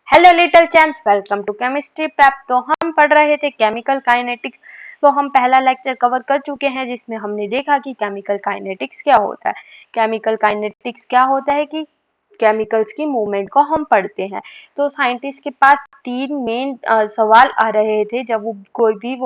Hello little champs, welcome to chemistry prep. तो हम पढ़ रहे थे केमिकल काइनेटिक्स। तो हम पहला लेक्चर कवर कर चुके हैं जिसमें हमने देखा कि केमिकल काइनेटिक्स क्या होता है। केमिकल काइनेटिक्स क्या होता है कि केमिकल्स की मूवमेंट को हम पढ़ते हैं। तो साइंटिस्ट के पास तीन मेन सवाल आ रहे थे जब वो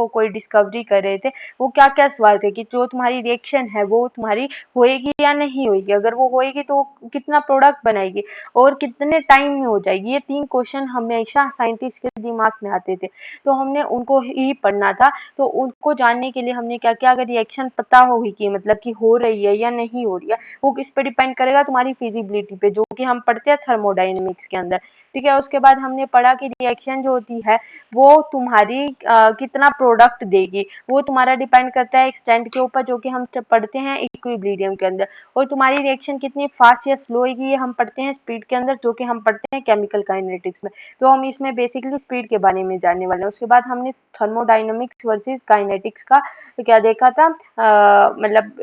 कोई डिस्कवरी कर रहे थे। वो क्या क्या सवाल थे कि जो तुम्हारी रिएक्शन है वो तुम्हारी होएगी या नहीं होएगी, अगर वो होएगी तो कितना प्रोडक्ट बनाएगी और कितने टाइम में हो जाएगी। ये तीन क्वेश्चन हमेशा साइंटिस्ट के दिमाग में आते थे, तो हमने उनको ही पढ़ना था। तो उनको जानने के लिए हमने क्या किया, अगर रिएक्शन पता होगी कि मतलब कि हो रही है या नहीं हो रही है, वो किस पे डिपेंड करेगा, तुम्हारी फिजिबिलिटी पे, जो कि हम पढ़ते हैं थर्मोडाइनमिक्स के अंदर। ठीक है, उसके बाद हमने पढ़ा कि रिएक्शन जो होती है वो तुम्हारी कितना प्रोडक्ट देगी, वो तुम्हारा डिपेंड करता है एक्सटेंट के ऊपर, जो कि हम पढ़ते हैं इक्विलिब्रियम के अंदर। और तुम्हारी रिएक्शन कितनी फास्ट या स्लो होगी ये हम पढ़ते हैं स्पीड के अंदर, जो कि हम पढ़ते हैं केमिकल काइनेटिक्स में। तो हम इसमें बेसिकली स्पीड के बारे में जानने वाले हैं। उसके बाद हमने थर्मोडायनेमिक्स वर्सेस काइनेटिक्स का क्या देखा था, मतलब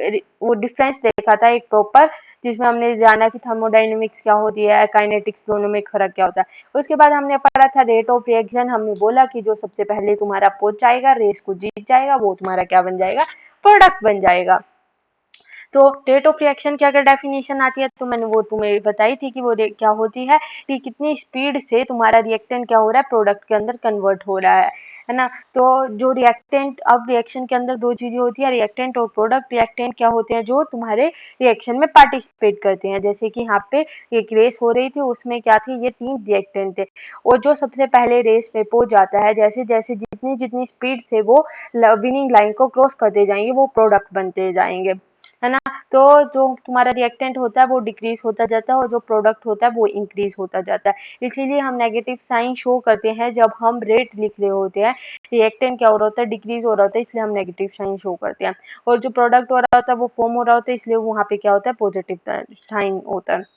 वो डिफरेंस देखा था एक प्रॉपर, जिसमें हमने जाना कि थर्मोडायनेमिक्स क्या होती है, काइनेटिक्स, दोनों में फर्क क्या होता है। उसके बाद हमने पढ़ा था रेट ऑफ रिएक्शन। हमने बोला कि जो सबसे पहले तुम्हारा पहुंच जाएगा, रेस को जीत जाएगा, वो तुम्हारा क्या बन जाएगा, प्रोडक्ट बन जाएगा। तो रेट ऑफ रिएक्शन की अगर डेफिनेशन आती है तो मैंने वो तुम्हें बताई थी कि वो क्या होती है कि कितनी स्पीड से तुम्हारा रिएक्टेंट क्या हो रहा है, प्रोडक्ट के अंदर कन्वर्ट हो रहा है ना। तो जो रिएक्टेंट, अब रिएक्शन के अंदर दो चीजें होती है, रिएक्टेंट और प्रोडक्ट। रिएक्टेंट क्या होते हैं, जो तुम्हारे रिएक्शन में पार्टिसिपेट करते हैं। जैसे कि यहाँ पे एक रेस हो रही थी, उसमें क्या थी, ये तीन रिएक्टेंट थे, और जो सबसे पहले रेस में पहुंच जाता है, जैसे जैसे जितनी जितनी स्पीड से वो विनिंग लाइन को क्रॉस करते जाएंगे, वो प्रोडक्ट बनते जाएंगे, है ना। तो जो तुम्हारा रिएक्टेंट होता है वो डिक्रीज होता जाता है, और जो प्रोडक्ट होता है वो इंक्रीज होता जाता है। इसीलिए हम नेगेटिव साइन शो करते हैं जब हम रेट लिख रहे होते हैं। रिएक्टेंट क्या हो रहा होता है, डिक्रीज हो रहा होता है, इसलिए हम नेगेटिव साइन शो करते हैं। और जो प्रोडक्ट हो रहा होता है वो फॉर्म हो रहा होता है, इसलिए वहां पे क्या होता है, पॉजिटिव साइन होता है।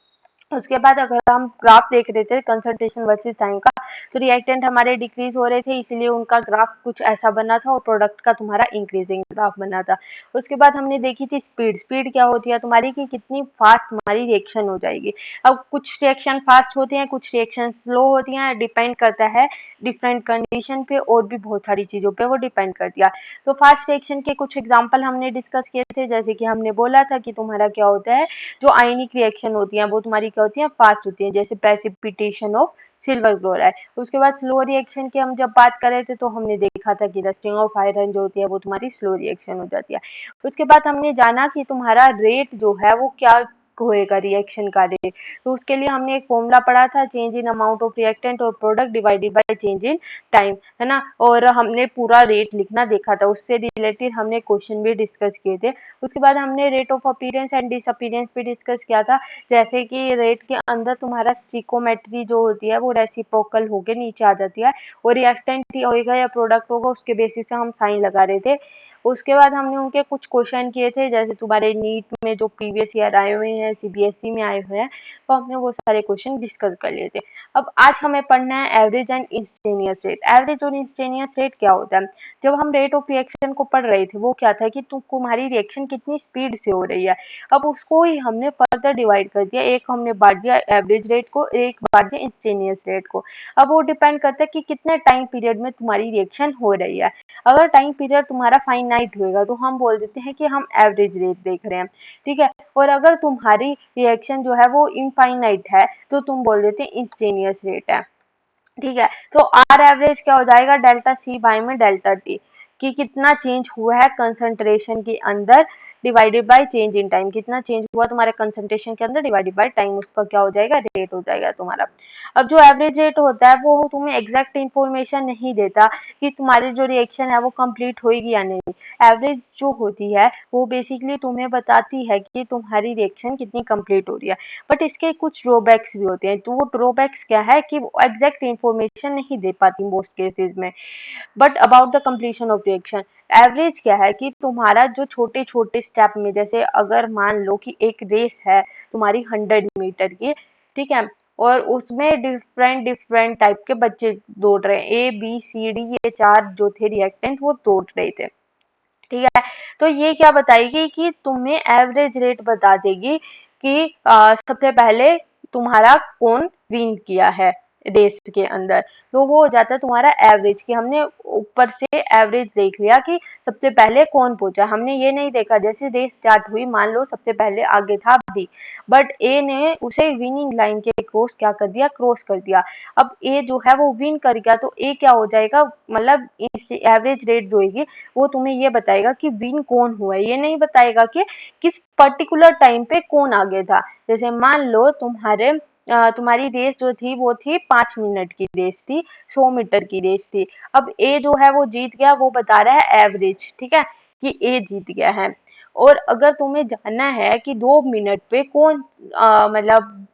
उसके बाद अगर हम ग्राफ देख रहे थे कंसंट्रेशन वर्सेस टाइम का, तो रिएक्टेंट हमारे डिक्रीज हो रहे थे, इसलिए उनका ग्राफ कुछ ऐसा बना था, और प्रोडक्ट का तुम्हारा इंक्रीजिंग ग्राफ बना था। उसके बाद हमने देखी थी स्पीड। स्पीड क्या होती है तुम्हारी, कि कितनी फास्ट तुम्हारी रिएक्शन हो जाएगी। अब कुछ रिएक्शन फास्ट होती हैं, कुछ रिएक्शन स्लो होती हैं, डिपेंड करता है डिफरेंट कंडीशन पे, और भी बहुत सारी चीजों पे वो डिपेंड करती है। तो फास्ट रिएक्शन के कुछ एग्जाम्पल हमने डिस्कस किए थे, जैसे कि हमने बोला था कि तुम्हारा क्या होता है, जो आयनिक रिएक्शन होती हैं वो तुम्हारी क्या होती हैं, फास्ट होती हैं, जैसे प्रेसिपिटेशन ऑफ सिल्वर क्लोराइड। उसके बाद स्लो रिएक्शन की हम जब बात कर रहे थे तो हमने देखा था कि रस्टिंग ऑफ आयरन जो होती है वो तुम्हारी स्लो रिएक्शन हो जाती है। उसके बाद हमने जाना कि तुम्हारा रेट जो है वो क्या होएगा, रिएक्शन का रेट। तो उसके लिए हमने एक फॉर्मूला पढ़ा था, change in amount of reactant और product divided by change in time, है ना। और हमने पूरा रेट लिखना देखा था, उससे रिलेटेड हमने क्वेश्चन भी डिस्कस किए थे। उसके बाद हमने rate of appearance and disappearance भी डिस्कस किया था, जैसे कि रेट के अंदर तुम्हारा स्टिकोमेट्री जो होती है वो रेसिप्रोकल होके नीचे आ जाती है, और रिएक्टेंट होगा या प्रोडक्ट होगा उसके बेसिस पे हम साइन लगा रहे थे। उसके बाद हमने उनके कुछ क्वेश्चन किए थे, जैसे तुम्हारे नीट में जो प्रीवियस ईयर आए हुए हैं, सीबीएसई में आए हुए हैं, तो हमने वो सारे क्वेश्चन डिस्कस कर लिए थे। अब आज हमें पढ़ना है average and instantaneous rate. Average और इंस्टेनियस रेट क्या होता है, जब हम रेट ऑफ रिएक्शन को पढ़ रहे थे वो क्या था कि तुम्हारी रिएक्शन कितनी स्पीड से हो रही है। अब उसको ही हमने फर्दर डिवाइड कर दिया, एक हमने बांट दिया एवरेज रेट को, एक बांट दिया इंस्टेनियस रेट को। अब वो डिपेंड करता है कि कितने टाइम पीरियड में तुम्हारी रिएक्शन हो रही है। अगर टाइम पीरियड तुम्हारा फाइनाइट होएगा तो हम बोल देते हैं कि हम एवरेज रेट देख रहे हैं, ठीक है। और अगर तुम्हारी रिएक्शन जो है वो इनफाइनाइट है तो तुम बोल देते हैं इंस्टेनियस रेट है, ठीक है। तो आर एवरेज क्या हो जाएगा, डेल्टा सी बाय में डेल्टा टी, कि कितना चेंज हुआ है कंसंट्रेशन के अंदर, divided by change in time, कितना चेंज हुआ तुम्हारे कंसंट्रेशन के अंदर डिवाइडेड बाय टाइम, उसका क्या हो जाएगा, रेट हो जाएगा तुम्हारा। अब जो एवरेज रेट होता है वो तुम्हें एग्जैक्ट इंफॉर्मेशन नहीं देता कि तुम्हारी जो रिएक्शन है वो कंप्लीट होगी या नहीं। एवरेज जो होती है वो बेसिकली तुम्हें बताती है कि तुम्हारी रिएक्शन कितनी कंप्लीट हो रही है। बट इसके कुछ ड्रॉबैक्स भी होते हैं, तो वो ड्रॉबैक्स क्या है कि वो एग्जैक्ट इंफॉर्मेशन नहीं दे पाती मोस्ट केसेस में। But about the completion of reaction, average क्या है कि तुम्हारा जो छोटे छोटे स्टेप में, जैसे अगर मान लो कि एक रेस है तुम्हारी 100 मीटर की, ठीक है, और उसमें डिफरेंट डिफरेंट टाइप के बच्चे दौड़ रहे हैं, ए बी सी डी, ये चार जो थे रिएक्टेंट वो दौड़ रहे थे, ठीक है। तो ये क्या बताएगी कि तुम्हें एवरेज रेट बता देगी कि सबसे पहले तुम्हारा कौन विन किया है रेस के अंदर, तो वो हो जाता है तुम्हारा एवरेज, कि हमने ऊपर से एवरेज देख लिया कि सबसे पहले कौन पहुंचा। हमने ये नहीं देखा जैसे रेस स्टार्ट हुई, मान लो सबसे पहले आगे था बी, बट ए ने उसे विनिंग लाइन के क्रॉस क्या कर दिया, क्रॉस कर दिया। अब ए जो है वो विन कर गया, तो ए क्या हो जाएगा, मतलब इस एवरेज रेट जो होगी वो तुम्हें ये बताएगा कि विन कौन हुआ है, ये नहीं बताएगा कि किस पर्टिकुलर टाइम पे कौन आगे था। जैसे मान लो तुम्हारी रेस जो थी वो थी 5 मिनट की रेस थी, 100 मीटर की रेस थी। अब ए जो है वो जीत गया, वो बता रहा है एवरेज, ठीक है, कि ए जीत गया है। और अगर तुम्हें जानना है कि 2 मिनट पे कौन मतलब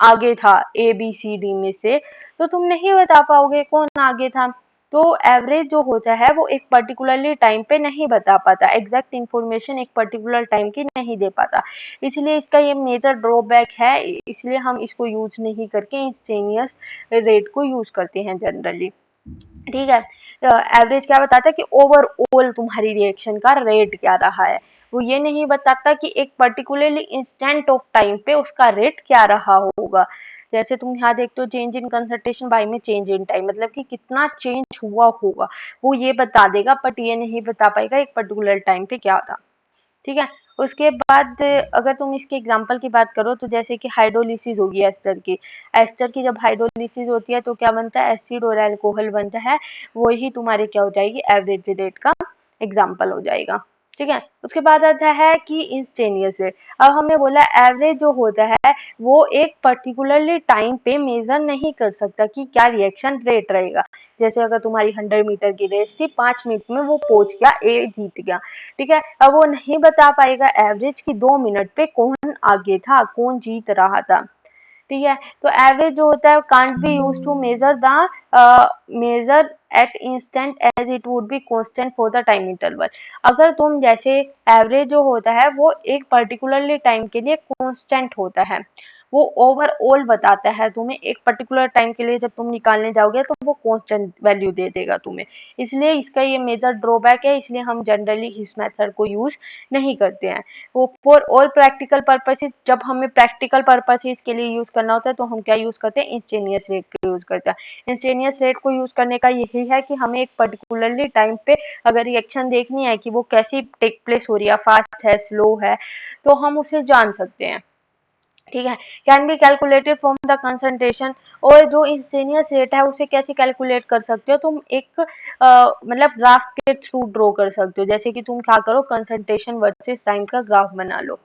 आगे था ए बी सी डी में से, तो तुम नहीं बता पाओगे कौन आगे था। तो एवरेज जो होता है वो एक पर्टिकुलरली टाइम पे नहीं बता पाता, एग्जैक्ट इंफॉर्मेशन एक पर्टिकुलर टाइम की नहीं दे पाता, इसलिए इसका ये मेजर ड्रॉबैक है। इसलिए हम इसको यूज नहीं करके इंस्टेनियस रेट को यूज करते हैं जनरली, ठीक है। एवरेज क्या बताता है कि ओवरऑल तुम्हारी रिएक्शन का रेट क्या रहा है, वो ये नहीं बताता कि एक पर्टिकुलरली इंस्टेंट ऑफ टाइम पे उसका रेट क्या रहा होगा। जैसे तुम यहाँ देखते हो चेंज इन कंसंट्रेशन बाय में चेंज इन टाइम, मतलब कि कितना चेंज हुआ होगा वो ये बता देगा, बट ये नहीं बता पाएगा एक पर्टिकुलर टाइम पे क्या था, ठीक है। उसके बाद अगर तुम इसके एग्जाम्पल की बात करो तो जैसे कि हाइड्रोलिसिस होगी एस्टर की, एस्टर की जब हाइड्रोलिसिस होती है तो क्या बनता है, एसिड और अल्कोहल बनता है, वही तुम्हारे क्या हो जाएगी, एवरेज रेट का एग्जाम्पल हो जाएगा, ठीक है। उसके बाद आता है कि इंस्टेनियस रेट। अब हमने बोला एवरेज जो होता है वो एक पर्टिकुलरली टाइम पे मेजर नहीं कर सकता कि क्या रिएक्शन रेट रहेगा। जैसे अगर तुम्हारी 100 मीटर की रेस थी, 5 मिनट में वो पहुंच गया, ए जीत गया, ठीक है। अब वो नहीं बता पाएगा एवरेज की 2 मिनट पे कौन आगे था, कौन जीत रहा था, ठीक है। तो एवरेज जो होता है can't be use to measure the measure at instant as it would be constant for the time interval. अगर तुम जैसे एवरेज जो होता है वो एक पर्टिकुलरली टाइम के लिए कांस्टेंट होता है, वो ओवरऑल बताता है तुम्हें, एक पर्टिकुलर टाइम के लिए जब तुम निकालने जाओगे तो वो कांस्टेंट वैल्यू दे देगा तुम्हें, इसलिए इसका ये मेजर ड्रॉबैक है, इसलिए हम जनरली इस मेथड को यूज नहीं करते हैं। वो फॉर ऑल प्रैक्टिकल पर्पसेस, जब हमें प्रैक्टिकल पर्पसेस के लिए यूज करना होता है तो हम क्या यूज करते हैं, इंस्टेनियस रेट को यूज करते हैं। इंस्टेनियस रेट को यूज करने का यही है कि हमें एक पर्टिकुलरली टाइम पे अगर रिएक्शन देखनी है कि वो कैसी टेक प्लेस हो रही है, फास्ट है, स्लो है, तो हम उसे जान सकते हैं, ठीक है। Can be calculated from the concentration. और जो इंस्टेनियस रेट है उसे कैसे कैलकुलेट कर सकते हो तुम, एक मतलब ग्राफ के थ्रू ड्रॉ कर सकते हो। जैसे कि तुम क्या करो, कंसंट्रेशन वर्सेस टाइम का ग्राफ बना लो,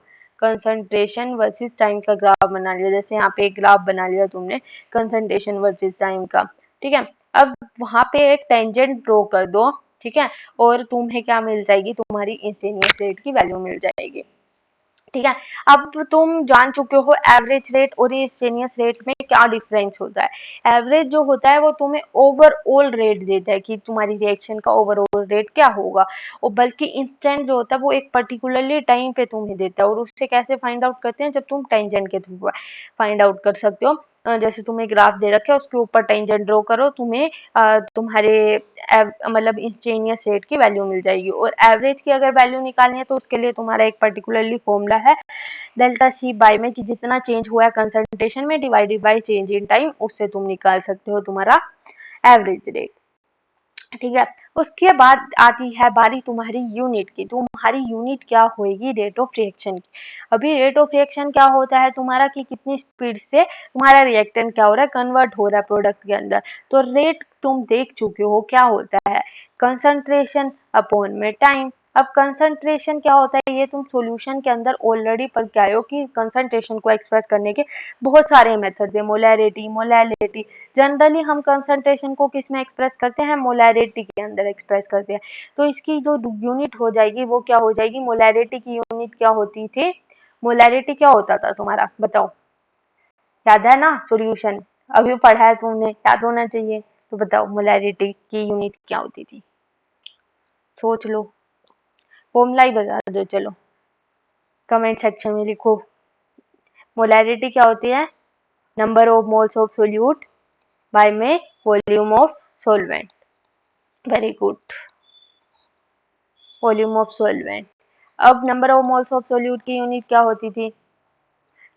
कंसंट्रेशन वर्सेस टाइम का ग्राफ बना लिया, जैसे यहाँ पे एक ग्राफ बना लिया तुमने कंसंट्रेशन वर्सेस टाइम का, ठीक है। अब वहां पे एक टेंजेंट ड्रॉ कर दो, ठीक है, और तुम्हें क्या मिल जाएगी, तुम्हारी इंस्टेनियस रेट की वैल्यू मिल जाएगी, ठीक है। अब तुम जान चुके हो एवरेज रेट और इंस्टेनियस रेट में क्या डिफरेंस होता है। एवरेज जो होता है वो तुम्हें ओवरऑल रेट देता है कि तुम्हारी रिएक्शन का ओवरऑल रेट क्या होगा, और बल्कि इंस्टेंट जो होता है वो एक पर्टिकुलरली टाइम पे तुम्हें देता है, और उससे कैसे फाइंड आउट करते हैं, जब तुम टेंजेंट के थ्रू फाइंड आउट कर सकते हो। जैसे तुम्हें ग्राफ दे रखे है उसके ऊपर टेंजेंट ड्रॉ करो, तुम्हें तुम्हारे मतलब इंस्टेनियस रेट की वैल्यू मिल जाएगी। और एवरेज की अगर वैल्यू निकालनी है तो उसके लिए तुम्हारा एक पर्टिकुलरली फॉर्मूला है, डेल्टा सी बाय में, कि जितना चेंज हुआ है कंसंट्रेशन में divided by change in time, उससे तुम निकाल सकते हो तुम्हारा एवरेज रेट, ठीक है। उसके बाद आती है बारी तुम्हारी यूनिट की, तुम्हारी यूनिट क्या होगी, रेट ऑफ रिएक्शन की। अभी रेट ऑफ रिएक्शन क्या होता है तुम्हारा, कि कितनी स्पीड से तुम्हारा रिएक्टेंट क्या हो रहा है, कन्वर्ट हो रहा है प्रोडक्ट के अंदर। तो रेट तुम देख चुके हो क्या होता है, कंसंट्रेशन अपॉन में टाइम। अब कंसंट्रेशन क्या होता है, ये तुम सॉल्यूशन के अंदर ऑलरेडी पढ़ के आए हो कि कंसंट्रेशन को एक्सप्रेस करने के बहुत सारे मेथड है, मोलैरिटी, मोलैलिटी। जनरली हम कंसंट्रेशन को किस में एक्सप्रेस करते हैं, मोलैरिटी के अंदर एक्सप्रेस करते हैं। तो इसकी जो यूनिट हो जाएगी वो क्या हो जाएगी, मोलैरिटी की यूनिट क्या होती थी, मोलैरिटी क्या होता था तुम्हारा बताओ, याद है ना, सॉल्यूशन अभी पढ़ा है तुमने, याद होना चाहिए। तो बताओ मोलैरिटी की यूनिट क्या होती थी, सोच लो, फॉर्मूला ही बता दो, चलो कमेंट सेक्शन में लिखो। मोलैरिटी क्या होती है, number of moles of solute by में volume of solvent, very good, volume of solvent. अब number of moles of solute की यूनिट क्या होती थी,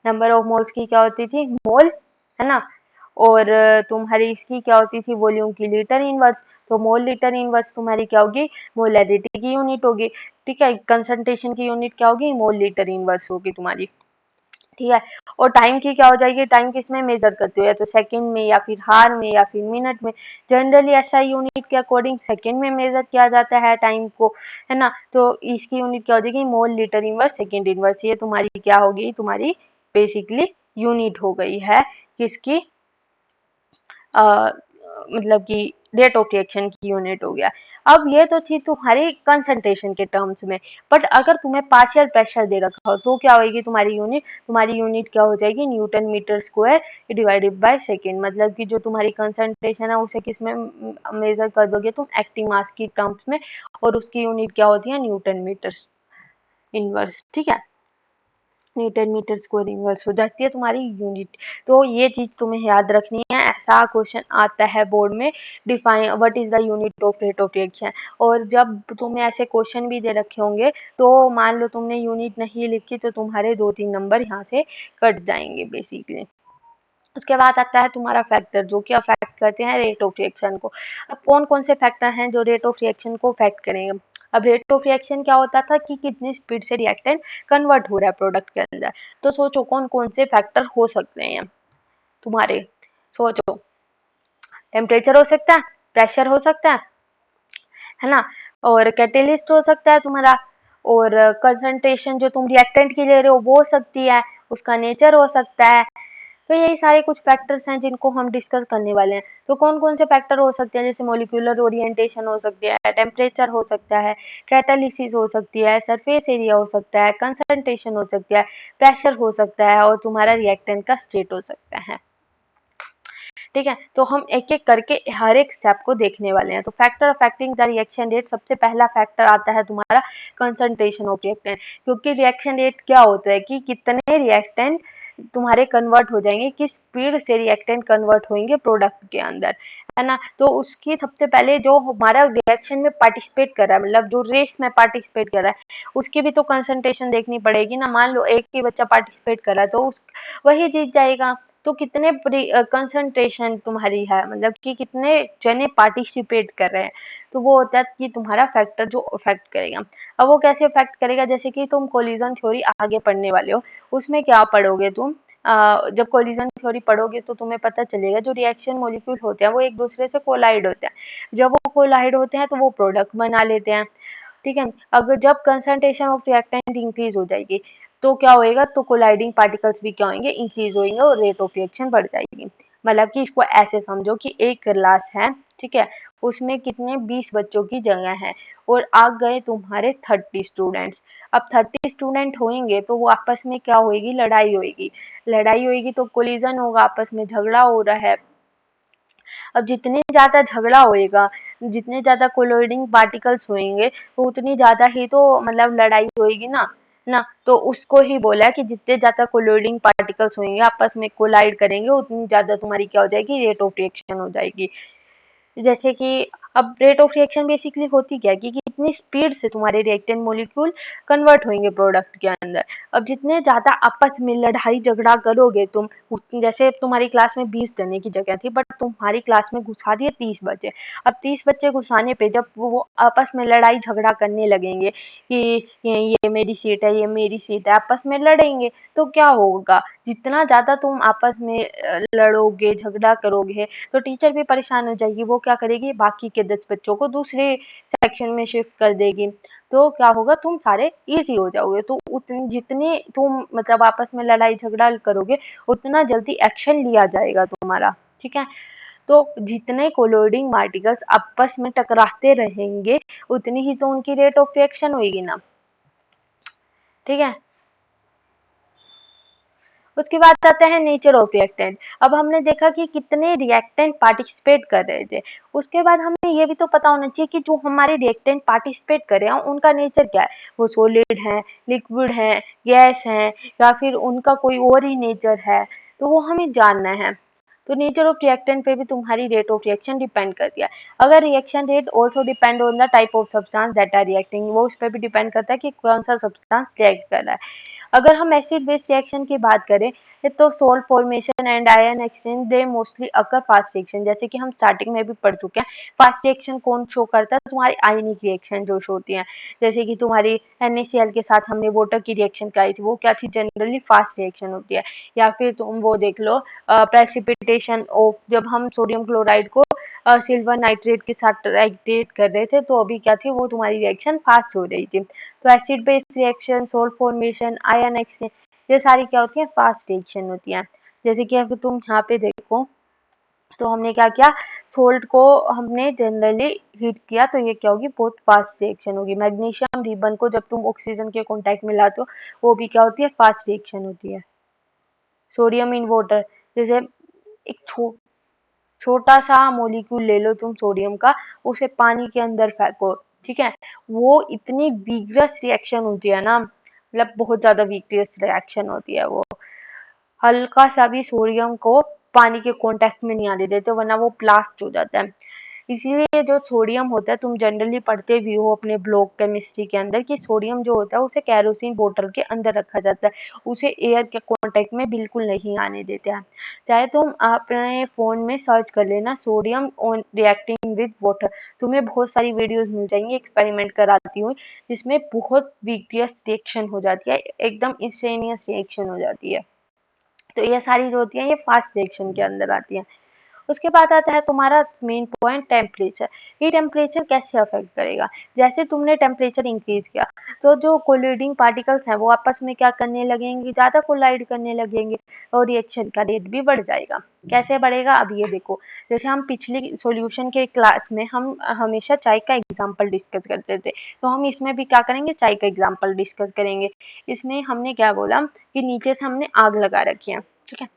नंबर ऑफ मोल्स की क्या होती थी, मोल, है ना। और तुम्हारी इसकी क्या होती थी, वॉल्यूम की लीटर इनवर्स। तो मोल लीटर इनवर्स तुम्हारी क्या होगी, मोलैरिटी की यूनिट होगी। ठीक है, कंसंट्रेशन की यूनिट क्या होगी, मोल लीटर इनवर्स होगी तुम्हारी। ठीक है, और टाइम की क्या हो जाएगी, टाइम किस में मेजर करते हो, या तो सेकंड में, या फिर हार में, या फिर मिनट में। जनरली एसआई यूनिट के अकॉर्डिंग सेकंड में मेजर किया जाता है टाइम को, है ना। तो इसकी यूनिट क्या हो जाएगी, mole litre inverse second inverse. ये तुम्हारी क्या होगी, तुम्हारी बेसिकली यूनिट हो गई है किसकी, मतलब कि रेट ऑफ रिएक्शन की यूनिट हो गया। अब ये तो थी तुम्हारी कंसंट्रेशन के टर्म्स में, बट अगर तुम्हें पार्शियल प्रेशर दे रखा हो तो क्या होगी तुम्हारी यूनिट, तुम्हारी यूनिट क्या हो जाएगी, newton metre square divided by second. मतलब कि जो तुम्हारी कंसंट्रेशन है उसे किस में मेजर कर दोगे तुम, एक्टिव मास की टर्म्स में, और उसकी यूनिट क्या होती है, न्यूटन मीटर इनवर्स। ठीक है, न्यूटन मीटर स्क्वायर इनवर्स हो जाती है तुम्हारी यूनिट। तो ये चीज तुम्हें याद रखनी है, ऐसा क्वेश्चन आता है बोर्ड में, define what is the unit of rate of reaction. और जब तुम्हें ऐसे क्वेश्चन भी दे रखे होंगे तो मान लो तुमने यूनिट नहीं लिखी तो तुम्हारे 2-3 नंबर यहाँ से कट जाएंगे बेसिकली। उसके बाद आता है तुम्हारा फैक्टर, जो कि अफेक्ट करते हैं रेट ऑफ रिएक्शन को। अब कौन कौन से फैक्टर हैं जो रेट ऑफ रिएक्शन को अफेक्ट करेंगे। अब रेट ऑफ रिएक्शन क्या होता था कि कितनी स्पीड से रिएक्टेंट कन्वर्ट हो रहा है प्रोडक्ट के अंदर। तो सोचो कौन कौन से फैक्टर हो सकते हैं तुम्हारे, सोचो। टेम्परेचर हो सकता है, प्रेशर हो सकता है ना, और कैटेलिस्ट हो सकता है तुम्हारा, और कंसंट्रेशन जो तुम रिएक्टेंट की ले रहे हो वो हो सकती है, उसका नेचर हो सकता है। तो यही सारे कुछ फैक्टर्स हैं जिनको हम डिस्कस करने वाले हैं। तो कौन कौन से फैक्टर हो सकते हैं, जैसे मोलिकुलर ओरिएंटेशन हो सकती है, टेम्परेचर हो सकता है, कैटालिसिस हो सकती है, सरफेस एरिया हो सकता है, कंसंट्रेशन हो सकता है, प्रेशर हो सकता है, और तुम्हारा रिएक्टेंट का स्टेट हो सकता है। ठीक है, तो हम एक एक करके हर एक स्टेप को देखने वाले हैं। तो factor affecting the reaction rate, सबसे पहला फैक्टर आता है तुम्हारा कंसंट्रेशन ऑफ रिएक्टेंट। क्योंकि रिएक्शन रेट क्या होता है कि कितने रिएक्टेंट तुम्हारे कन्वर्ट हो जाएंगे, किस स्पीड से रिएक्टेंट कन्वर्ट होंगे प्रोडक्ट के अंदर, है ना। तो उसकी सबसे पहले जो हमारा रिएक्शन में पार्टिसिपेट कर रहा है, मतलब जो रेस में पार्टिसिपेट कर रहा है, उसकी भी तो कंसंट्रेशन देखनी पड़ेगी ना। मान लो एक ही बच्चा पार्टिसिपेट कर रहा है तो वही जीत जाएगा। तो कितने कंसंट्रेशन तुम्हारी है, मतलब कि कितने जने पार्टिसिपेट कर रहे हैं, तो वो होता है कि तुम्हारा फैक्टर जो अफेक्ट करेगा। अब वो कैसे अफेक्ट करेगा, जैसे कि तुम कोलिजन थ्योरी आगे पढ़ने वाले हो, उसमें क्या पढ़ोगे तुम, जब कोलिजन थ्योरी पढ़ोगे तो तुम्हें पता चलेगा जो रिएक्शन मॉलिक्यूल होते हैं वो एक दूसरे से कोलाइड होते हैं। जब वो कोलाइड होते हैं तो वो प्रोडक्ट बना लेते हैं। ठीक है, अगर जब कंसंट्रेशन ऑफ रिएक्टेंट इंक्रीज हो जाएगी तो क्या होएगा, तो कोलाइडिंग पार्टिकल्स भी क्या होंगे, इंक्रीज होंगे, और रेट ऑफ रिएक्शन बढ़ जाएगी। मतलब कि इसको ऐसे समझो कि एक क्लास है, ठीक है, उसमें कितने 20 बच्चों की जगह है, और आ गए तुम्हारे 30 स्टूडेंट्स। अब 30 स्टूडेंट होंगे तो वो आपस में क्या होएगी, लड़ाई होएगी। लड़ाई होएगी तो कोलिजन होगा, आपस में झगड़ा हो रहा है। अब जितने ज्यादा झगड़ा होएगा, जितने ज्यादा कोलोइडिंग पार्टिकल्स होंगे, तो उतनी ज्यादा ही तो मतलब लड़ाई होएगी ना। ना तो उसको ही बोला है कि जितने ज्यादा कोलोइडिंग पार्टिकल्स होंगे आपस में कोलाइड करेंगे, उतनी ज्यादा तुम्हारी क्या हो जाएगी, रेट ऑफ रिएक्शन हो जाएगी। जैसे कि अब रेट ऑफ रिएक्शन बेसिकली होती क्या है कि कितनी स्पीड से तुम्हारे रिएक्टेंट मॉलिक्यूल कन्वर्ट होंगे प्रोडक्ट के अंदर। अब जितने ज्यादा आपस में लड़ाई झगड़ा करोगे तुम, जैसे तुम्हारी क्लास में 20 जने की जगह थी बट तुम्हारी क्लास में घुसा दिए 30 बच्चे। अब 30 बच्चे घुसाने पे जब वो आपस में लड़ाई झगड़ा करने लगेंगे कि ये मेरी सीट है, ये मेरी सीट है, आपस में लड़ेंगे, तो क्या होगा, जितना ज्यादा तुम आपस में लड़ोगे झगड़ा करोगे तो टीचर भी परेशान हो जाएगी। वो क्या करेगी, बाकी के 10 बच्चों को दूसरे सेक्शन में शिफ्ट कर देगी। तो क्या होगा, तुम सारे इजी हो जाओगे। तो उतनी जितने तुम मतलब आपस में लड़ाई झगड़ा करोगे उतना जल्दी एक्शन लिया जाएगा तुम्हारा। ठीक है, तो जितने कोलोइडिंग पार्टिकल्स आपस में टकराते रहेंगे उतनी ही तो उनकी रेट ऑफ रिएक्शन होगी ना। ठीक है, उसके बाद आता है नेचर ऑफ रिएक्टेंट। अब हमने देखा कि कितने रिएक्टेंट पार्टिसिपेट कर रहे थे। उसके बाद हमें ये भी तो पता होना चाहिए कि जो हमारे रिएक्टेंट पार्टिसिपेट कर रहे हैं उनका नेचर क्या है, वो सॉलिड है, लिक्विड है, गैस है, या फिर उनका कोई और ही नेचर है, तो वो हमें जानना है। तो नेचर ऑफ रिएक्टेंट पे भी तुम्हारी रेट ऑफ रिएक्शन डिपेंड करती है। अगर reaction rate also depend on the type of substance that are reacting, वो उस पर भी डिपेंड करता है कि कौन सा सब्सटेंस रिएक्ट कर रहा है। अगर हम एसिड बेस रिएक्शन की बात करें तो salt formation and ion exchange they mostly occur fast reaction, जैसे कि हम स्टार्टिंग में भी पढ़ चुके हैं। फास्ट रिएक्शन कौन शो करता है? तुम्हारी आयनिक रिएक्शन जो शो होती है, जैसे कि तुम्हारी NaCl के साथ हमने वाटर की रिएक्शन कराई थी, वो क्या थी? जनरली फास्ट रिएक्शन होती है। या फिर तुम वो देख लो प्रेसिपिटेशन ऑफ, जब हम सोडियम क्लोराइड को सिल्वर नाइट्रेट के साथ रिएक्ट कर रहे थे तो अभी क्या थी? वो तुम्हारी रिएक्शन फास्ट हो रही थी। तो acid base reaction, salt formation, ion exchange, ये सारी क्या होती है? फास्ट रिएक्शन होती है। जैसे कि अगर तुम यहाँ पे देखो तो हमने क्या किया? सोल्ट को हमने जनरली हीट किया तो ये क्या होगी? बहुत फास्ट रिएक्शन होगी। मैग्नीशियम रिबन को जब तुम ऑक्सीजन के कॉन्टेक्ट में लाते हो वो भी क्या होती है? फास्ट रिएक्शन होती है। सोडियम इन वाटर, जैसे एक छोटा सा मॉलिक्यूल ले लो तुम सोडियम का, उसे पानी के अंदर फेंको, ठीक है, वो इतनी विगरस रिएक्शन होती है ना, मतलब बहुत ज्यादा विगरस रिएक्शन होती है वो। हल्का सा भी सोडियम को पानी के कांटेक्ट में नहीं आने देते वरना वो ब्लास्ट हो जाता है। इसीलिए जो सोडियम होता है, तुम जनरली पढ़ते भी हो अपने ब्लॉक केमिस्ट्री के अंदर, कि सोडियम जो होता है उसे कैरोसिन बोतल के अंदर रखा जाता है, उसे एयर के कांटेक्ट में बिल्कुल नहीं आने देते हैं। चाहे तुम अपने फोन में सर्च कर लेना sodium on reacting with water, तुम्हें बहुत सारी वीडियोस मिल जाएंगी, एक्सपेरिमेंट कराती हुई, जिसमें बहुत विगरस रिएक्शन हो जाती है, एकदम इंस्टेंटेनियस रिएक्शन हो जाती है। तो ये सारी जो होती है ये फास्ट रिएक्शन के अंदर आती है। उसके बाद आता है तुम्हारा मेन पॉइंट, टेम्परेचर। ये टेम्परेचर कैसे अफेक्ट करेगा? जैसे तुमने टेम्परेचर इंक्रीज किया तो जो कोलिडिंग पार्टिकल्स हैं वो आपस में क्या करने लगेंगे? ज्यादा कोलाइड करने लगेंगे और रिएक्शन का रेट भी बढ़ जाएगा। कैसे बढ़ेगा? अब ये देखो, जैसे हम पिछली सॉल्यूशन के क्लास में हम हमेशा चाय का एग्जांपल डिस्कस करते थे, तो हम इसमें भी क्या करेंगे? चाय का एग्जांपल डिस्कस करेंगे। इसमें हमने क्या बोला कि नीचे से हमने आग लगा रखी है, ठीक है।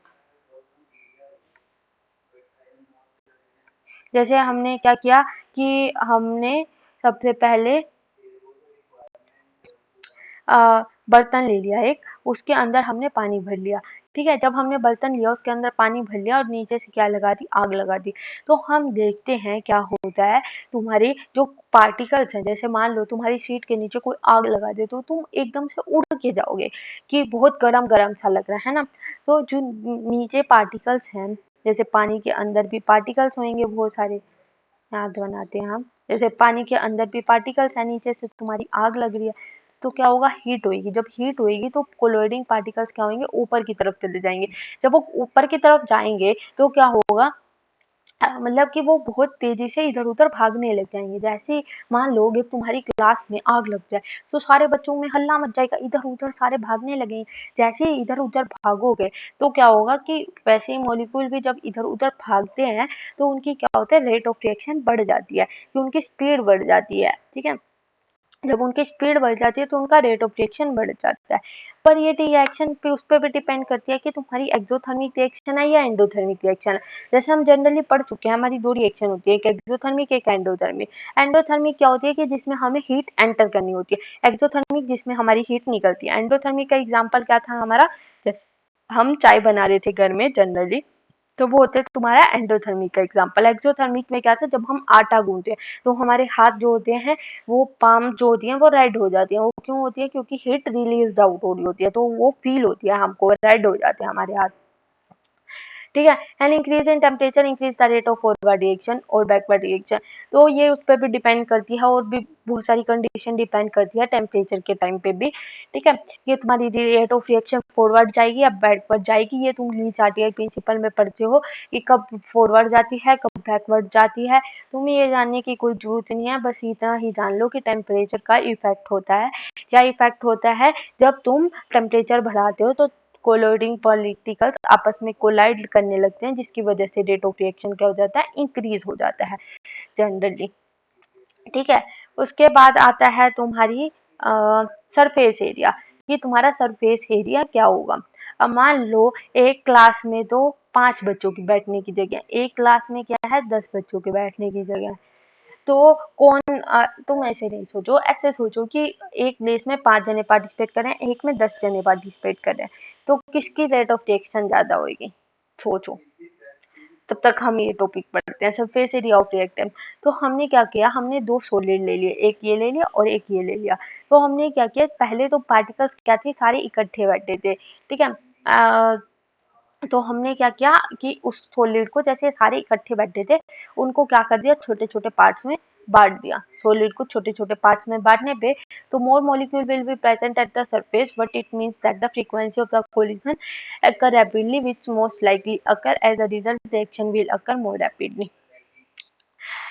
जैसे हमने क्या किया कि हमने सबसे पहले बर्तन ले लिया एक, उसके अंदर हमने पानी भर लिया, ठीक है। जब हमने बर्तन लिया उसके अंदर पानी भर लिया और नीचे से क्या लगा दी? आग लगा दी। तो हम देखते हैं क्या होता है, तुम्हारे जो पार्टिकल्स हैं, जैसे मान लो तुम्हारी सीट के नीचे कोई आग लगा दे तो तुम एकदम से उड़ के जाओगे कि बहुत गरम गरम सा लग रहा है ना। तो जो नीचे पार्टिकल्स हैं, जैसे पानी के अंदर भी पार्टिकल्स होंगे बहुत सारे, याद बनाते हैं हम, जैसे पानी के अंदर भी पार्टिकल्स है, नीचे से तुम्हारी आग लग रही है, तो क्या होगा? हीट होगी। जब हीट होगी तो कोलोइडिंग पार्टिकल्स क्या होंगे? ऊपर की तरफ चले जाएंगे। जब वो ऊपर की तरफ जाएंगे तो क्या होगा? मतलब कि वो बहुत तेजी से इधर उधर भागने लग जाएंगे। जैसे ही मान लो कि तुम्हारी क्लास में आग लग जाए तो सारे बच्चों में हल्ला मच जाएगा, इधर उधर सारे भागने लगेंगे। जैसे ही इधर उधर भागोगे तो क्या होगा कि वैसे ही मॉलिक्यूल भी जब इधर उधर भागते हैं तो उनकी क्या होता है? रेट ऑफ रिएक्शन बढ़ जाती है, कि उनकी स्पीड बढ़ जाती है, ठीक है। जब उनकी स्पीड बढ़ जाती है तो उनका रेट ऑफ रिएक्शन बढ़ जाता है। पर ये रिएक्शन पे उस पर भी डिपेंड करती है कि तुम्हारी एक्सोथर्मिक रिएक्शन है या एंडोथर्मिक रिएक्शन है। जैसे हम जनरली पढ़ चुके हैं, हमारी दो रिएक्शन होती है, एक एक्सोथर्मिक एक एंडोथर्मिक। एंडोथर्मिक क्या होती है? कि जिसमें हमें हीट एंटर करनी होती है, एक्सोथर्मिक जिसमें हमारी हीट निकलती है। एंडोथर्मिक का एग्जाम्पल क्या था हमारा? जैसे हम चाय बना रहे थे घर में जनरली, तो वो होते तुम्हारा एंडोथर्मिक का एग्जाम्पल। एक्सोथर्मिक में क्या था? जब हम आटा गूंथते हैं तो हमारे हाथ जो होते हैं, वो पाम जो होती है वो रेड हो जाती है। वो क्यों होती है? क्योंकि हीट रिलीज आउट हो रही होती है, तो वो फील होती है हमको, रेड हो जाते हैं हमारे हाथ, ठीक है। And increase in temperature increase the rate of forward reaction और बैकवर्ड रिएक्शन। तो ये उस पर भी डिपेंड करती है और भी बहुत सारी कंडीशन डिपेंड करती है टेम्परेचर के टाइम पे भी, ठीक है। ये तुम्हारी रेट ऑफ रिएक्शन फॉरवर्ड जाएगी या बैकवर्ड जाएगी, ये तुम ली चार्टियर प्रिंसिपल में पढ़ते हो कि कब फॉरवर्ड जाती है कब बैकवर्ड जाती है। तुम्हें ये जानने की कोई जरूरत नहीं है, बस इतना ही जान लो कि टेम्परेचर का इफेक्ट होता है। क्या इफेक्ट होता है? जब तुम टेम्परेचर बढ़ाते हो तो कोलोइडिंग पार्टिकल्स आपस में कोलाइड करने लगते हैं, जिसकी वजह से रेट ऑफ रिएक्शन क्या हो जाता है? इंक्रीज हो जाता है जनरली, ठीक है। उसके बाद आता है तुम्हारी सरफेस एरिया। ये तुम्हारा सरफेस एरिया क्या होगा? अब मान लो एक क्लास में तो 5 बच्चों की बैठने की जगह, एक क्लास में क्या है? 10 बच्चों के बैठने की जगह। तो तुम ऐसे नहीं सोचो, ऐसे सोचो कि एक रेस में 5 जने पार्टिसिपेट कर रहे हैं, एक में 10 जने पार्टिसिपेट कर रहे हैं, तो किसकी रेट ऑफ रिएक्शन ज्यादा होगी? सोचो। तब तक हम ये टॉपिक पढ़ते हैं, सरफेस एरिया ऑफ रिएक्टेंट। तो हमने क्या किया, हमने दो सॉलिड ले लिए, एक ये ले लिया और एक ये ले लिया। तो हमने क्या किया, पहले तो पार्टिकल्स क्या थे, सारे इकट्ठे बैठे थे, ठीक है। तो हमने क्या किया कि उस सॉलिड को, जैसे सारे इकट्ठे बैठे थे, उनको क्या कर दिया, छोटे छोटे पार्ट्स में बांट दिया। सॉलिड को छोटे छोटे पार्ट्स में बांटने पे तो more molecule will be present at the surface, but it means that the frequency of the collision occur rapidly, which most likely occur as a result reaction will occur more rapidly।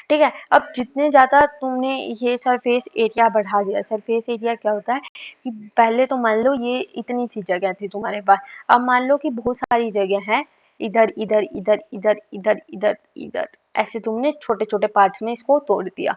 ठीक है, अब जितने ज्यादा तुमने ये surface area बढ़ा दिया, surface area क्या होता है कि पहले तो मान लो ये इतनी सी जगह थी तुम्हारे पास, अब मान लो कि बहुत सारी जगह है, इधर इधर इधर इधर इधर इधर इधर, ऐसे तुमने छोटे छोटे पार्ट्स में इसको तोड़ दिया।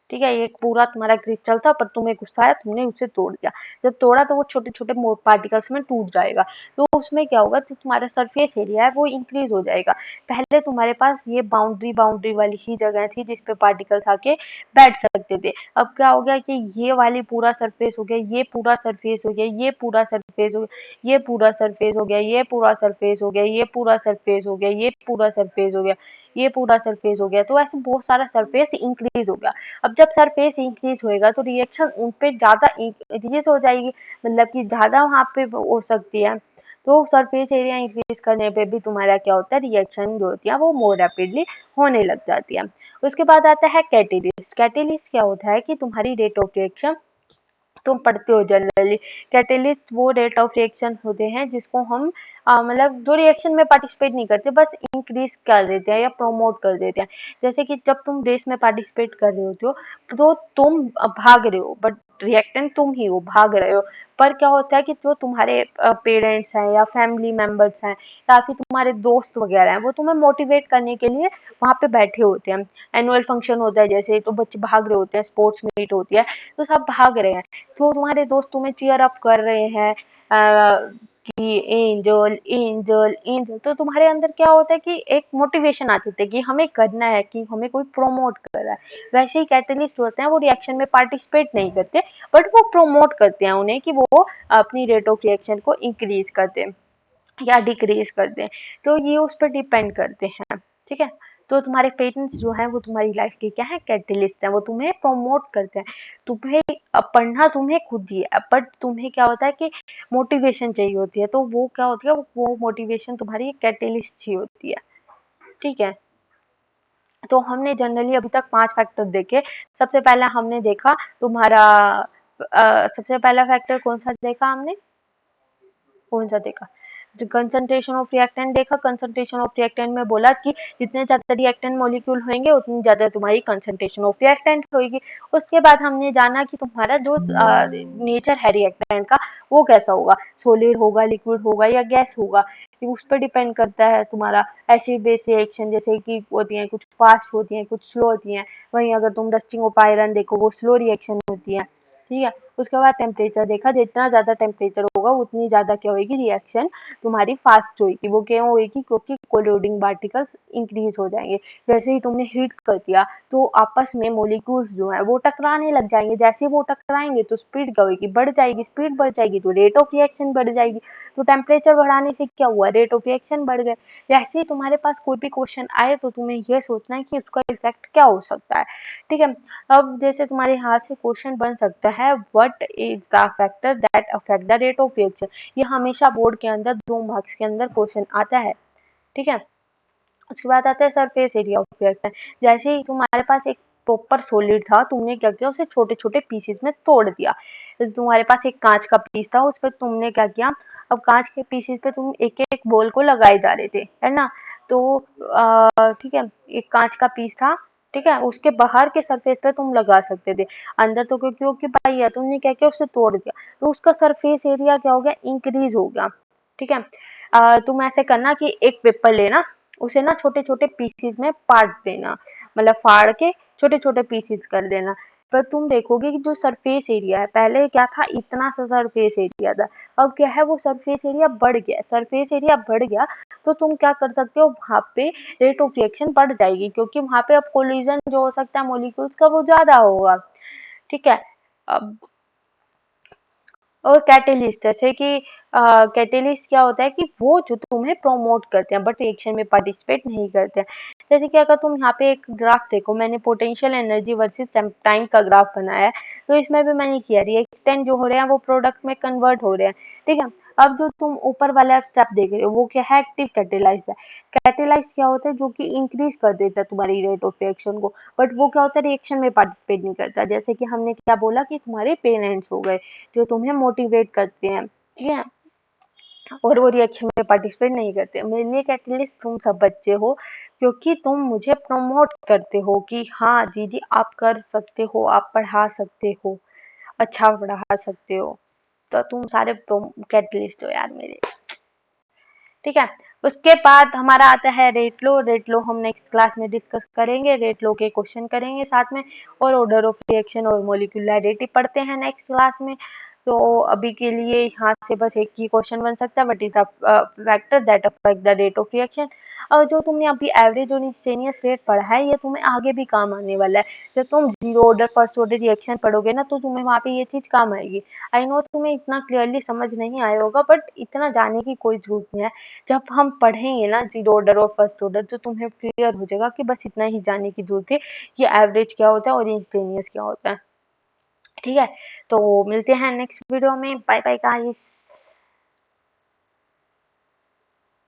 ठीक है, ये पूरा तुम्हारा क्रिस्टल था, पर तुम्हें गुस्सा आया, तुमने उसे तोड़ दिया। जब तोड़ा तो वो छोटे छोटे पार्टिकल्स में टूट जाएगा, तो उसमें क्या होगा, तो तुम्हारा सरफेस एरिया है वो इंक्रीज हो जाएगा। पहले तुम्हारे पास ये बाउंड्री बाउंड्री वाली ही जगह थी जिसपे पार्टिकल्स आके बैठ सकते थे। अब क्या हो गया कि ये वाली पूरा सरफेस हो गया, ये पूरा सरफेस हो गया, ये पूरा सरफेस हो गया, ये पूरा सरफेस हो गया, ये पूरा सरफेस हो गया, ये पूरा सरफेस हो गया, ये पूरा सरफेस हो गया, ये पूरा सरफेस हो गया। तो ऐसे बहुत सारा सरफेस इंक्रीज हो गया। अब जब सरफेस इंक्रीज होएगा तो रिएक्शन उन पे ज्यादा इंक्रीज हो जाएगी, मतलब कि ज्यादा वहां पे हो सकती है। तो सरफेस एरिया इंक्रीज करने पे भी तुम्हारा क्या होता है, रिएक्शन जो होती है वो मोर रैपिडली होने लग जाती है। उसके बाद आता है कैटेलिस्ट। कैटेलिस्ट क्या होता है कि तुम्हारी रेट ऑफ रिएक्शन तुम पढ़ते हो जनरली, कैटेलिस्ट वो रेट ऑफ रिएक्शन होते हैं जिसको हम मतलब जो रिएक्शन में पार्टिसिपेट नहीं करते, बस इंक्रीज कर देते हैं या प्रोमोट कर देते हैं। जैसे कि जब तुम रेस में पार्टिसिपेट कर रहे होते हो तो तुम भाग रहे हो, बट रिएक्टेंट तुम ही हो, भाग रहे हो। पर क्या होता है कि जो तुम्हारे पेरेंट्स हैं या फैमिली मेंबर्स हैं या फिर तुम्हारे दोस्त वगैरह हैं, वो तुम्हें मोटिवेट करने के लिए वहां पे बैठे होते हैं। एनुअल फंक्शन होता है जैसे, तो बच्चे भाग रहे होते हैं, स्पोर्ट्स मीट होती है, तो सब भाग रहे हैं, तो तुम्हारे दोस्त तुम्हें चीयर अप कर रहे हैं कि एंजल एंजल एंजल, तो तुम्हारे अंदर क्या होता है कि एक मोटिवेशन आती है कि हमें करना है, कि हमें कोई प्रोमोट कर रहा है। वैसे ही कैटलिस्ट होते हैं, वो रिएक्शन में पार्टिसिपेट नहीं करते, बट वो प्रोमोट करते हैं उन्हें कि वो अपनी रेट ऑफ रिएक्शन को इंक्रीज कर दें या डिक्रीज कर दें। तो ये उस पर डिपेंड करते हैं। ठीक है, तो तुम्हारे पेरेंट्स जो है वो तुम्हारी लाइफ के क्या है, कैटलिस्ट है, वो तुम्हें प्रमोट करते हैं। तुम्हें पढ़ना तुम्हें खुद ही है, बट तुम्हें क्या होता है कि मोटिवेशन चाहिए होती है, तो वो क्या होती है, वो मोटिवेशन तुम्हारी कैटलिस्ट ही होती है। ठीक है, तो हमने जनरली अभी तक 5 फैक्टर देखे। सबसे पहला हमने देखा तुम्हारा सबसे पहला फैक्टर कौन सा देखा हमने, कौन सा देखा, जो कंसंट्रेशन ऑफ रिएक्टेंट देखा। कंसंट्रेशन ऑफ रिएक्टेंट में बोला कि जितने ज्यादा रिएक्टेंट मॉलिक्यूल होंगे उतनी ज्यादा तुम्हारी कंसंट्रेशन ऑफ रिएक्टेंट होगी। उसके बाद हमने जाना कि तुम्हारा जो नेचर है रिएक्टेंट का वो कैसा होगा, सॉलिड होगा, लिक्विड होगा या गैस होगा, उस पर डिपेंड करता है तुम्हारा एसिड बेस रिएक्शन, जैसे कि होती है कुछ फास्ट होती है, कुछ स्लो होती है। वहीं अगर तुम रस्टिंग ऑफ आयरन देखो, वो स्लो रिएक्शन होती है। ठीक है, उसके बाद टेम्परेचर देखा, जितना ज्यादा टेम्परेचर होगा उतनी ज्यादा क्या होगी, रिएक्शन तुम्हारी फास्ट होगी। वो क्यों होगी, क्योंकि कोलोइडिंग पार्टिकल्स इंक्रीज हो जाएंगे। जैसे ही तुमने हीट कर दिया तो आपस में मोलिक्यूल्स जो है वो टकराने लग जाएंगे, जैसे ही वो टकराएंगे तो स्पीड क्या होगी, बढ़ जाएगी, स्पीड बढ़ जाएगी तो रेट ऑफ रिएक्शन बढ़ जाएगी। तो टेम्परेचर बढ़ाने से क्या हुआ, रेट ऑफ रिएक्शन बढ़ गए। जैसे ही तुम्हारे पास कोई भी क्वेश्चन आए तो तुम्हें यह सोचना है कि उसका इफेक्ट क्या हो सकता है। ठीक है, अब जैसे तुम्हारे हाथ से क्वेश्चन बन सकता है, what is the factor that affect the rate of reaction. ये हमेशा बोर्ड के अंदर 2 मार्क्स के अंदर क्वेश्चन आता है। ठीक है, उसके बाद आता है सरफेस एरिया ऑफ रिएक्शन। जैसे ही तुम्हारे पास एक प्रॉपर सॉलिड था, तुमने क्या किया, उसे छोटे छोटे पीसेस में तोड़ दिया। जैसे तुम्हारे पास एक कांच का पीस था, उस पर तुमने क्या किया, अब कांच के पीसेस पे तुम एक एक बॉल को लगाए जा रहे थे, है ना। तो ठीक है, एक कांच का पीस था, ठीक है, उसके बाहर के सरफेस पे तुम लगा सकते थे, अंदर तो क्योंकि ऑक्यूपाई है, तुमने क्या किया, उसे तोड़ दिया, तो उसका सरफेस एरिया क्या हो गया, इंक्रीज हो गया। ठीक है, तुम ऐसे करना कि एक पेपर लेना, उसे ना छोटे छोटे पीसेस में काट देना, मतलब फाड़ के छोटे छोटे पीसेस कर देना। पर तुम देखोगे कि जो सरफेस एरिया है, पहले क्या था, इतना सा सरफेस एरिया था, अब क्या है, वो सरफेस एरिया बढ़ गया। सरफेस एरिया बढ़ गया तो तुम क्या कर सकते हो, वहां पे रेट ऑफ रिएक्शन बढ़ जाएगी, क्योंकि वहां पे अब कोलिजन जो हो सकता है मॉलिक्यूल्स का वो ज्यादा होगा। ठीक है, अब और कैटेलिस्ट, जैसे कि कैटेलिस्ट क्या होता है कि वो जो तुम्हें प्रमोट करते हैं बट रिएक्शन में पार्टिसिपेट नहीं करते हैं। जैसे कि अगर तुम यहाँ पे एक ग्राफ देखो, मैंने पोटेंशियल एनर्जी वर्सेस टाइम का ग्राफ बनाया है, तो इसमें भी मैंने किया रिएक्टेंट जो हो रहे हैं वो प्रोडक्ट में कन्वर्ट हो रहे हैं, ठीक है। अब जो तुम ऊपर वाला स्टेप देख रहे हो वो क्या है, एक्टिव कैटेलाइज है। कैटेलाइज क्या होता है, जो कि इंक्रीज कर देता है तुम्हारी रेट ऑफ रिएक्शन को, बट वो क्या होता है, रिएक्शन में पार्टिसिपेट नहीं करता। जैसे कि हमने क्या बोला कि तुम्हारे पेरेंट्स हो गए जो तुम्हें मोटिवेट करते हैं, ठीक है, और वो रिएक्शन में पार्टिसिपेट नहीं करते। मेरे लिए कैटलिस्ट तुम सब बच्चे हो, क्योंकि तुम मुझे प्रमोट करते हो कि हाँ दीदी आप कर सकते हो, आप पढ़ा सकते हो, अच्छा पढ़ा सकते हो। तो तुम सारे कैटलिस्ट हो यार मेरे, ठीक है। उसके बाद हमारा आता है रेट लो। रेट लो हम नेक्स्ट क्लास में डिस्कस करेंगे, रेट लो के क्वेश्चन करेंगे साथ में, और ऑर्डर ऑफ रिएक्शन और मोलिकुलरिटी पढ़ते हैं नेक्स्ट क्लास में। तो अभी के लिए यहाँ से बस एक ही क्वेश्चन बन सकता है, what is the factor that affect the rate of reaction. और जो तुमने अभी एवरेज और इंस्टेंटेनियस रेट पढ़ा है, ये तुम्हें आगे भी काम आने वाला है। जब तुम zero order first order reaction पढ़ोगे ना, तो तुम्हें वहाँ पे ये चीज काम आएगी। आई नो तुम्हें इतना क्लियरली समझ नहीं आया होगा, बट इतना जाने की कोई जरूरत नहीं है। जब हम पढ़ेंगे ना जीरो ऑर्डर और फर्स्ट ऑर्डर, तो तुम्हें क्लियर हो जाएगा कि बस इतना ही जानने की जरूरत है कि एवरेज क्या होता है और इंस्टेंटेनियस क्या होता है, ठीक है। तो मिलते हैं नेक्स्ट वीडियो में, बाय बाय गाइस।